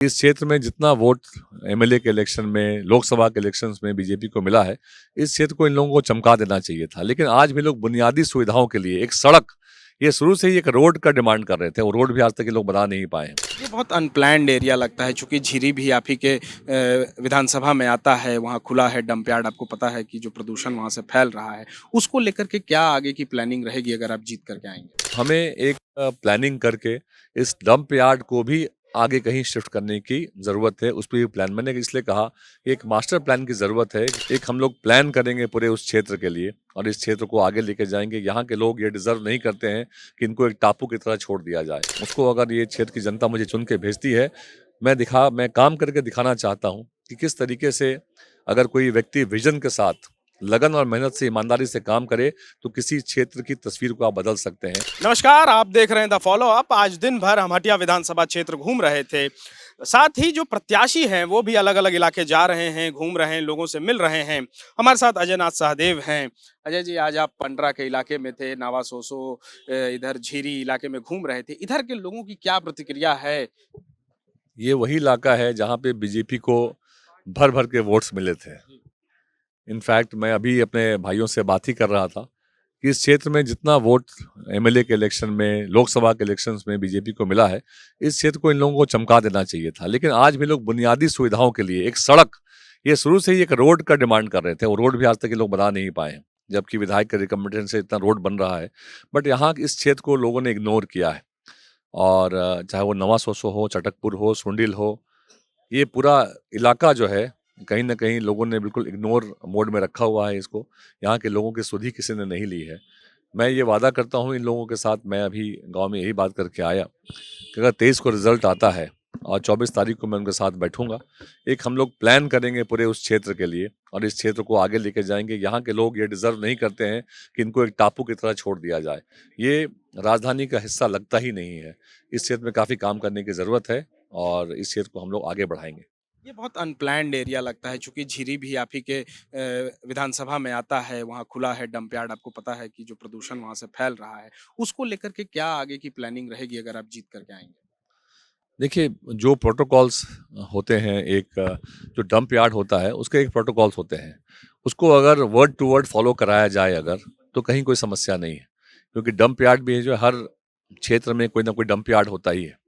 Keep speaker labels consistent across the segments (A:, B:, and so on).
A: इस क्षेत्र में जितना वोट एमएलए के इलेक्शन में, लोकसभा के इलेक्शंस में बीजेपी को मिला है, इस क्षेत्र को इन लोगों को चमका देना चाहिए था। लेकिन आज भी लोग बुनियादी सुविधाओं के लिए एक सड़क, ये शुरू से ही एक रोड का डिमांड कर रहे थे और रोड भी आज तक ये लोग बना नहीं पाए हैं।
B: ये बहुत अनप्लैन्ड एरिया लगता है चूँकि झिरी भी आप ही के विधानसभा में आता है, वहाँ खुला है डंप यार्ड, आपको पता है कि जो प्रदूषण वहाँ से फैल रहा है, उसको लेकर के क्या आगे की प्लानिंग रहेगी अगर आप जीत करके आएँगे?
A: हमें एक प्लानिंग करके इस डंप यार्ड को भी आगे कहीं शिफ्ट करने की ज़रूरत है। उस पे भी प्लान मैंने इसलिए कहा कि एक मास्टर प्लान की ज़रूरत है। एक हम लोग प्लान करेंगे पूरे उस क्षेत्र के लिए और इस क्षेत्र को आगे लेके जाएँगे। यहाँ के लोग ये डिज़र्व नहीं करते हैं कि इनको एक टापू की तरह छोड़ दिया जाए। उसको अगर ये क्षेत्र की जनता मुझे चुन के भेजती है, मैं काम करके दिखाना चाहता हूँ कि किस तरीके से अगर कोई व्यक्ति विज़न के साथ लगन और मेहनत से, ईमानदारी से काम करे, तो किसी क्षेत्र की तस्वीर को आप बदल सकते हैं।
B: नमस्कार, आप देख रहे हैं द फॉलो अप। आज दिन भर हम हटिया विधानसभा क्षेत्र घूम रहे थे। साथ ही जो प्रत्याशी हैं वो भी अलग-अलग इलाके जा रहे हैं, घूम रहे हैं, लोगों से मिल रहे हैं। हमारे साथ अजय नाथ सहदेव हैं। अजय जी, आज आप पंडरा के इलाके में थे, नावा सोसो इधर झीरी इलाके में घूम रहे थे। इधर के लोगों की क्या प्रतिक्रिया है?
A: ये वही इलाका है जहाँ पे बीजेपी को भर-भर के वोट्स मिले थे। इनफैक्ट मैं अभी अपने भाइयों से बात ही कर रहा था कि इस क्षेत्र में जितना वोट एमएलए के इलेक्शन में, लोकसभा के इलेक्शंस में बीजेपी को मिला है, इस क्षेत्र को इन लोगों को चमका देना चाहिए था। लेकिन आज भी लोग बुनियादी सुविधाओं के लिए एक सड़क, ये शुरू से ही एक रोड का डिमांड कर रहे थे और रोड भी आज तक ये लोग बना नहीं पाए हैं। जबकि विधायक के रिकमेंडेशन से इतना रोड बन रहा है, बट यहाँ इस क्षेत्र को लोगों ने इग्नोर किया है। और चाहे वो नवा सोसो हो, चटकपुर हो, सुंडील हो, ये पूरा इलाका जो है कहीं न कहीं लोगों ने बिल्कुल इग्नोर मोड में रखा हुआ है इसको। यहाँ के लोगों की सुधि किसी ने नहीं ली है। मैं ये वादा करता हूँ इन लोगों के साथ, मैं अभी गाँव में यही बात करके आया कि अगर 23 को रिज़ल्ट आता है और 24 तारीख को मैं उनके साथ बैठूँगा। एक हम लोग प्लान करेंगे पूरे उस क्षेत्र के लिए और इस क्षेत्र को आगे लेके जाएँगे। यहाँ के लोग ये डिज़र्व नहीं करते हैं कि इनको एक टापू की तरह छोड़ दिया जाए। ये राजधानी का हिस्सा लगता ही नहीं है। इस क्षेत्र में काफ़ी काम करने की ज़रूरत है और इस क्षेत्र को हम लोग आगे बढ़ाएँगे।
B: ये बहुत अनप्लैन्ड एरिया लगता है चूँकि झिरी भी आप ही के विधानसभा में आता है, वहाँ खुला है डंप यार्ड, आपको पता है कि जो प्रदूषण वहाँ से फैल रहा है, उसको लेकर के क्या आगे की प्लानिंग रहेगी अगर आप जीत करके आएँगे?
A: देखिए, जो प्रोटोकॉल्स होते हैं, जो डंप यार्ड होता है, उसके एक प्रोटोकॉल्स होते हैं। उसको अगर वर्ड टू वर्ड फ़ॉलो कराया जाए अगर, तो कहीं कोई समस्या नहीं है। क्योंकि डंप यार्ड भी है जो हर क्षेत्र में कोई ना कोई डंप यार्ड होता ही है।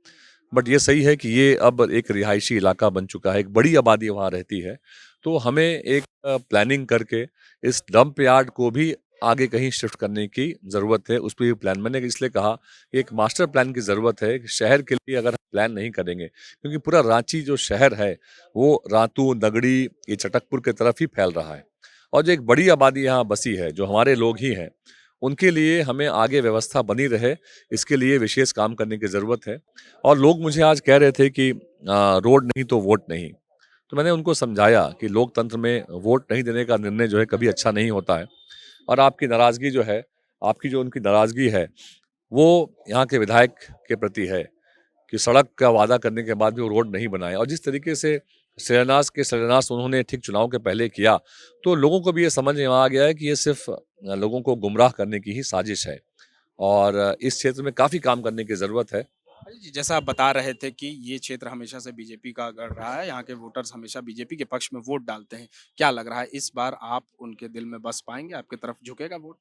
A: बट ये सही है कि ये अब एक रिहायशी इलाका बन चुका है, एक बड़ी आबादी वहाँ रहती है। तो हमें एक प्लानिंग करके इस डंप यार्ड को भी आगे कहीं शिफ्ट करने की ज़रूरत है। उस पे भी प्लान मैंने इसलिए कहा कि एक मास्टर प्लान की ज़रूरत है कि शहर के लिए अगर हम प्लान नहीं करेंगे, क्योंकि पूरा रांची जो शहर है, वो रातू, नगड़ी, ये चटकपुर की तरफ ही फैल रहा है। और जो एक बड़ी आबादी यहाँ बसी है, जो हमारे लोग ही हैं, उनके लिए हमें आगे व्यवस्था बनी रहे, इसके लिए विशेष काम करने की ज़रूरत है। और लोग मुझे आज कह रहे थे कि रोड नहीं तो वोट नहीं। तो मैंने उनको समझाया कि लोकतंत्र में वोट नहीं देने का निर्णय जो है कभी अच्छा नहीं होता है। और आपकी नाराज़गी जो है, आपकी जो उनकी नाराज़गी है, वो यहाँ के विधायक के प्रति है कि सड़क का वादा करने के बाद भी वो रोड नहीं बनाए। और जिस तरीके से शिलान्यास उन्होंने ठीक चुनाव के पहले किया, तो लोगों को भी ये समझ में आ गया है कि ये सिर्फ़ लोगों को गुमराह करने की ही साजिश है। और इस क्षेत्र में काफ़ी काम करने की ज़रूरत है।
B: अजय जी, जैसा आप बता रहे थे कि ये क्षेत्र हमेशा से बीजेपी का गढ़ रहा है, यहाँ के वोटर्स हमेशा बीजेपी के पक्ष में वोट डालते हैं। क्या लग रहा है इस बार आप उनके दिल में बस पाएँगे, आपकी तरफ झुकेगा वोट?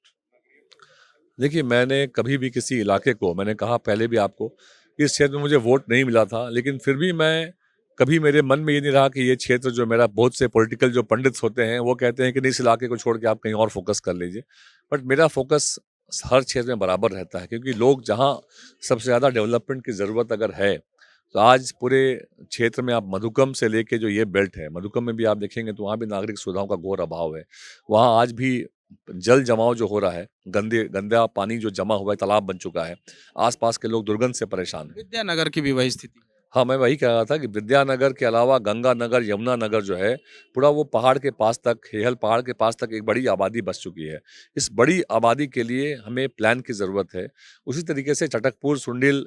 A: देखिए, मैंने कभी भी किसी इलाके को, मैंने कहा पहले भी आपको कि इस क्षेत्र में मुझे वोट नहीं मिला था, लेकिन फिर भी मैं कभी मेरे मन में ये नहीं रहा कि ये क्षेत्र जो मेरा, बहुत से पॉलिटिकल जो पंडित्स होते हैं वो कहते हैं कि नहीं, इस इलाके को छोड़ के आप कहीं और फोकस कर लीजिए। बट मेरा फोकस हर क्षेत्र में बराबर रहता है, क्योंकि लोग जहाँ सबसे ज़्यादा डेवलपमेंट की ज़रूरत अगर है, तो आज पूरे क्षेत्र में आप मधुकम से लेके जो ये बेल्ट है, मधुकम में भी आप देखेंगे तो वहाँ भी नागरिक सुविधाओं का घोर अभाव है। वहाँ आज भी जल जमाव जो हो रहा है, गंदा पानी जो जमा हुआ है, तालाब बन चुका है। आस-पास के लोग दुर्गंध से परेशान हैं।
B: विद्यानगर की भी वही स्थिति है।
A: हाँ, मैं वही कह रहा था कि विद्यानगर के अलावा गंगानगर, यमुनानगर जो है, पूरा वो पहाड़ के पास तक, हेहल पहाड़ के पास तक एक बड़ी आबादी बस चुकी है। इस बड़ी आबादी के लिए हमें प्लान की ज़रूरत है। उसी तरीके से चटकपुर, सुंडिल,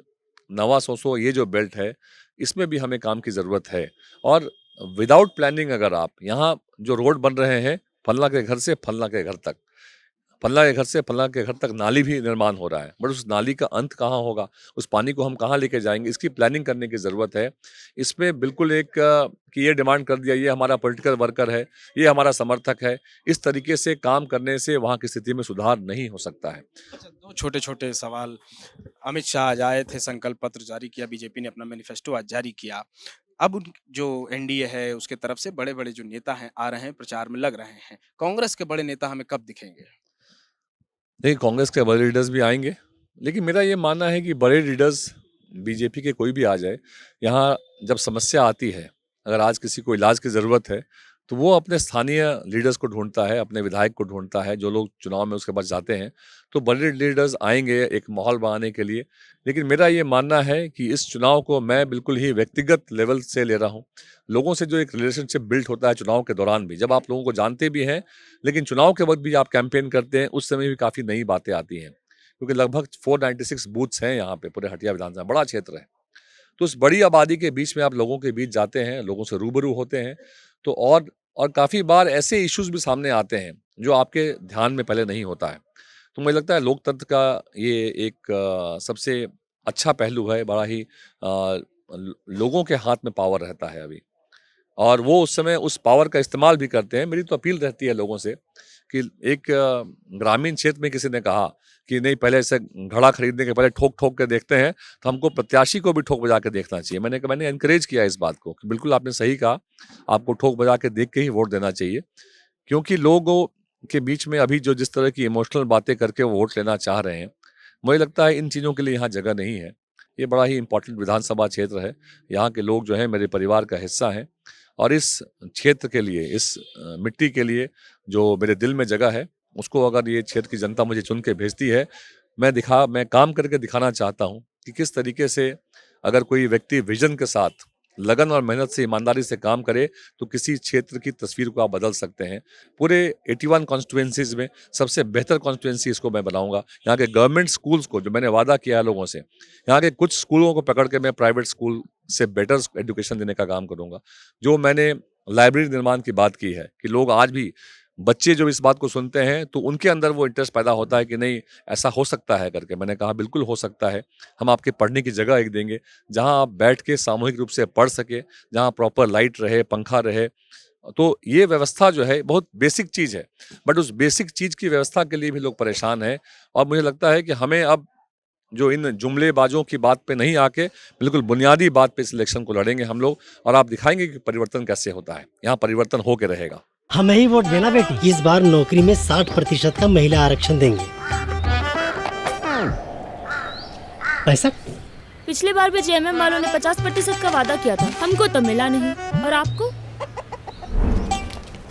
A: नवा सोसो, ये जो बेल्ट है, इसमें भी हमें काम की ज़रूरत है। और विदाउट प्लानिंग अगर आप यहाँ जो रोड बन रहे हैं, फलना के घर से फलना के घर तक, फलां के घर से फलां के घर तक नाली भी निर्माण हो रहा है, बट उस नाली का अंत कहाँ होगा, उस पानी को हम कहाँ लेके जाएंगे, इसकी प्लानिंग करने की ज़रूरत है। इसमें बिल्कुल एक कि ये डिमांड कर दिया, ये हमारा पॉलिटिकल वर्कर है, ये हमारा समर्थक है, इस तरीके से काम करने से वहाँ की स्थिति में सुधार नहीं हो सकता है।
B: अच्छा, 2 छोटे-छोटे सवाल। अमित शाह आज आए थे, संकल्प पत्र जारी किया, बीजेपी ने अपना मैनिफेस्टो आज जारी किया। अब उन जो एनडीए है उसके तरफ से बड़े-बड़े जो नेता हैं आ रहे हैं, प्रचार में लग रहे हैं। कांग्रेस के बड़े नेता हमें कब दिखेंगे?
A: देखिए, कांग्रेस के बड़े लीडर्स भी आएँगे, लेकिन मेरा ये मानना है कि बड़े लीडर्स बीजेपी के कोई भी आ जाए, यहाँ जब समस्या आती है, अगर आज किसी को इलाज की ज़रूरत है, तो वो अपने स्थानीय लीडर्स को ढूँढता है, अपने विधायक को ढूँढता है, जो लोग चुनाव में उसके पास जाते हैं। तो बड़े लीडर्स आएँगे एक माहौल बनाने के लिए, लेकिन मेरा ये मानना है कि इस चुनाव को मैं बिल्कुल ही व्यक्तिगत लेवल से ले रहा हूँ। लोगों से जो एक रिलेशनशिप बिल्ड होता है चुनाव के दौरान भी, जब आप लोगों को जानते भी हैं, लेकिन चुनाव के वक़्त भी आप कैंपेन करते हैं, उस समय भी काफ़ी नई बातें आती हैं। क्योंकि लगभग 496 बूथ्स हैं यहाँ पे पूरे हटिया विधानसभा, बड़ा क्षेत्र है। तो उस बड़ी आबादी के बीच में आप लोगों के बीच जाते हैं, लोगों से रूबरू होते हैं, तो और काफ़ी बार ऐसे इश्यूज़ भी सामने आते हैं, जो आपके ध्यान में पहले नहीं होता है। तो मुझे लगता है लोकतंत्र का ये एक सबसे अच्छा पहलू है, बड़ा ही लोगों के हाथ में पावर रहता है अभी। और वो उस समय उस पावर का इस्तेमाल भी करते हैं। मेरी तो अपील रहती है लोगों से कि एक ग्रामीण क्षेत्र में किसी ने कहा कि नहीं, पहले ऐसे घड़ा खरीदने के पहले ठोक-ठोक के देखते हैं, तो हमको प्रत्याशी को भी ठोक बजा के देखना चाहिए। मैंने एनकरेज किया इस बात को कि बिल्कुल आपने सही कहा, आपको ठोक बजा के देख के ही वोट देना चाहिए। क्योंकि लोगों के बीच में अभी जो जिस तरह की इमोशनल बातें करके वो वोट लेना चाह रहे हैं, मुझे लगता है इन चीज़ों के लिए यहाँ जगह नहीं है। ये बड़ा ही इम्पोर्टेंट विधानसभा क्षेत्र है। यहाँ के लोग जो हैं मेरे परिवार का हिस्सा हैं और इस क्षेत्र के लिए, इस मिट्टी के लिए जो मेरे दिल में जगह है, उसको अगर ये क्षेत्र की जनता मुझे चुन के भेजती है, मैं काम करके दिखाना चाहता हूँ कि किस तरीके से अगर कोई व्यक्ति विज़न के साथ लगन और मेहनत से, ईमानदारी से काम करे, तो किसी क्षेत्र की तस्वीर को आप बदल सकते हैं। पूरे 81 कॉन्स्टिट्यूएंसीज़ में सबसे बेहतर कॉन्स्टिट्यूएंसी इसको मैं बनाऊँगा। यहाँ के गवर्नमेंट स्कूल्स को, जो मैंने वादा किया है लोगों से, यहाँ के कुछ स्कूलों को पकड़ के मैं प्राइवेट स्कूल से बेटर एजुकेशन देने का काम करूँगा। जो मैंने लाइब्रेरी निर्माण की बात की है कि लोग आज भी, बच्चे जो इस बात को सुनते हैं, तो उनके अंदर वो इंटरेस्ट पैदा होता है कि नहीं, ऐसा हो सकता है करके। मैंने कहा बिल्कुल हो सकता है। हम आपके पढ़ने की जगह एक देंगे, जहाँ आप बैठ के सामूहिक रूप से पढ़ सकें, जहाँ प्रॉपर लाइट रहे, पंखा रहे। तो ये व्यवस्था जो है बहुत बेसिक चीज़ है, बट उस बेसिक चीज़ की व्यवस्था के लिए भी लोग परेशान हैं। और मुझे लगता है कि हमें अब जो इन जुमलेबाजों की बात पे नहीं आके बिल्कुल बुनियादी बात पे इस इलेक्शन को लड़ेंगे हम लोग, और आप दिखाएंगे कि परिवर्तन कैसे होता है। यहाँ परिवर्तन हो के रहेगा।
C: हमें ही वोट देना बेटी। इस बार नौकरी में 60% का महिला आरक्षण देंगे। पैसा
D: पिछले बार भी जेएमएम वालों ने 50% का वादा किया था, हमको तो मिला नहीं। और आपको?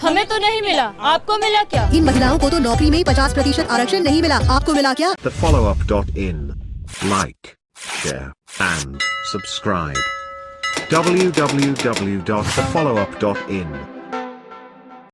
D: हमें तो नहीं मिला, आपको मिला क्या?
E: इन महिलाओं को तो नौकरी में 50% आरक्षण नहीं मिला, आपको मिला क्या?
F: TheFollowUp.in. Like, share and subscribe. www.thefollowup.in